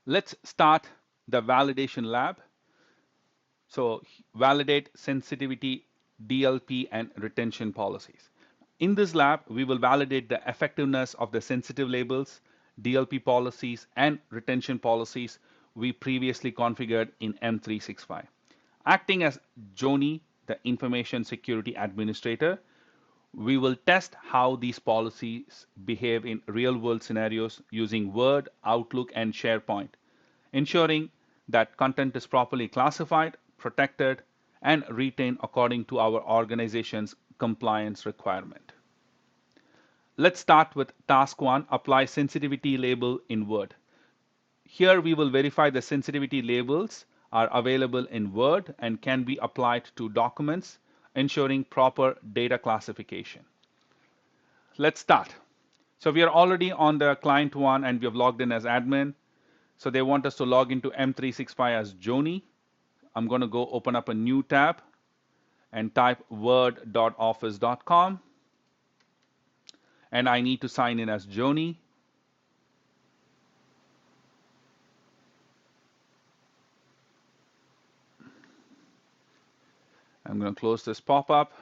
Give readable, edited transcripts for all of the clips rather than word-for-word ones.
Let's start the validation lab. So validate sensitivity, DLP, and retention policies. In this lab, we will validate the effectiveness of the sensitive labels, DLP policies, and retention policies we previously configured in M365. Acting as Joni, the Information Security Administrator, we will test how these policies behave in real-world scenarios using Word, Outlook, and SharePoint, ensuring that content is properly classified, protected, and retained according to our organization's compliance requirement. Let's start with task 1, apply sensitivity label in Word. Here we will verify the sensitivity labels are available in Word and can be applied to documents, ensuring proper data classification. Let's start. So we are already on the client 1 and we have logged in as admin. So they want us to log into M365 as Joni. I'm going to go open up a new tab and type word.office.com. And I need to sign in as Joni. I'm going to close this pop-up.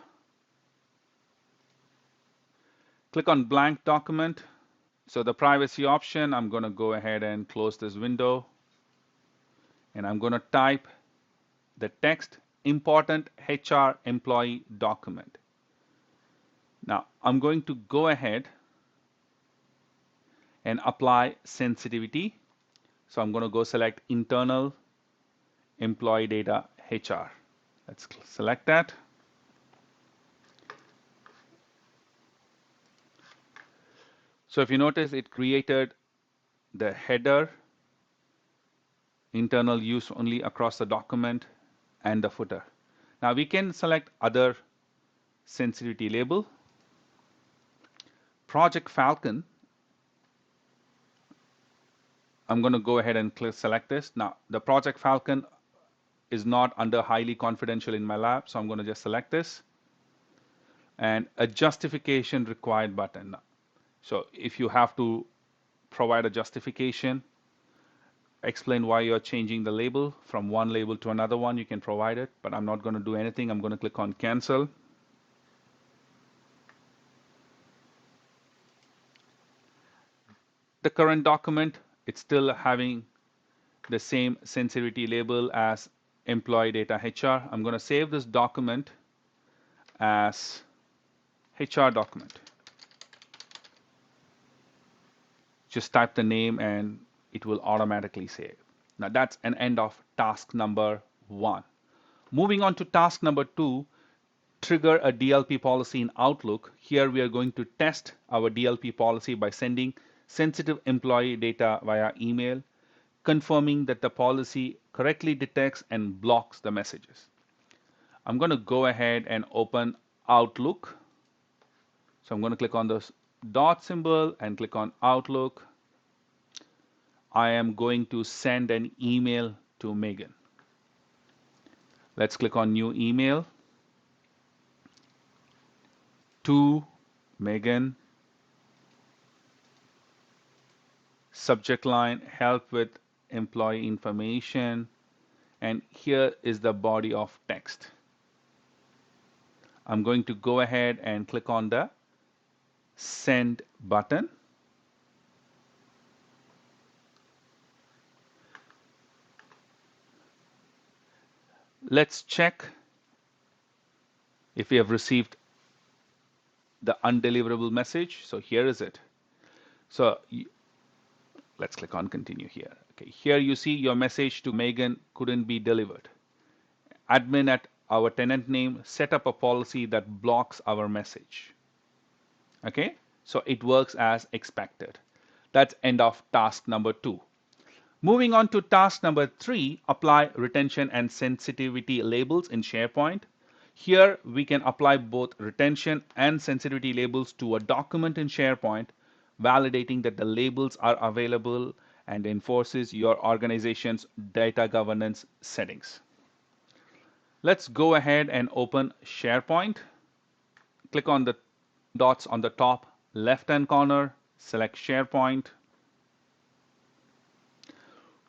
Click on blank document. So the privacy option, I'm going to go ahead and close this window. And I'm going to type the text, important HR employee document. Now, I'm going to go ahead and apply sensitivity. So I'm going to go select internal employee data HR. Let's select that. So if you notice, it created the header, internal use only across the document, and the footer. Now we can select other sensitivity label. Project Falcon, I'm going to go ahead and select this. Now the Project Falcon is not under highly confidential in my lab, so I'm going to just select this. And a justification required button. So if you have to provide a justification, explain why you're changing the label from one label to another one, you can provide it, but I'm not going to do anything. I'm going to click on cancel. The current document, it's still having the same sensitivity label as employee data HR. I'm going to save this document as HR document. Just type the name and it will automatically save. Now that's an end of task number 1. Moving on to task number 2, trigger a DLP policy in Outlook. Here we are going to test our DLP policy by sending sensitive employee data via email, confirming that the policy correctly detects and blocks the messages. I'm going to go ahead and open Outlook. So I'm going to click on this dot symbol and click on Outlook. I am going to send an email to Megan. Let's click on new email. To Megan. Subject line, help with employee information. And here is the body of text. I'm going to go ahead and click on the send button. Let's check if we have received the undeliverable message. So here is it. So let's click on continue here. Okay, here you see your message to Megan couldn't be delivered. Admin at our tenant name set up a policy that blocks our message. Okay, so it works as expected. That's end of task number 2. Moving on to task number 3, apply retention and sensitivity labels in SharePoint. Here we can apply both retention and sensitivity labels to a document in SharePoint, validating that the labels are available and enforces your organization's data governance settings. Let's go ahead and open SharePoint. Click on the dots on the top left-hand corner, select SharePoint.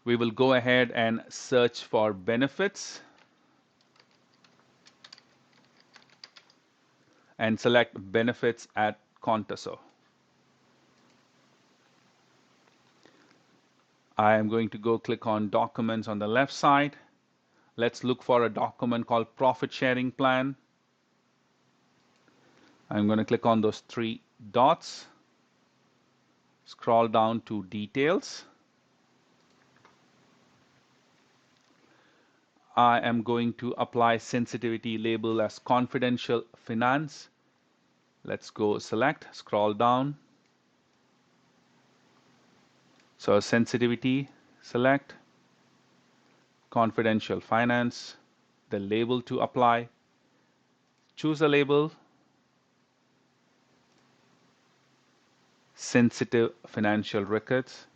We will go ahead and search for benefits and select benefits at Contoso. I am going to go click on documents on the left side. Let's look for a document called profit sharing plan. I'm going to click on those three dots, scroll down to details. I am going to apply sensitivity label as confidential finance. Let's go select, scroll down. So sensitivity, select, confidential finance, the label to apply. Choose a label, sensitive financial records.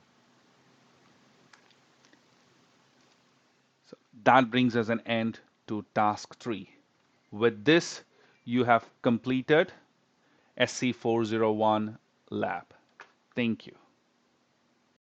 So that brings us an end to task 3. With this, you have completed SC401 lab. Thank you.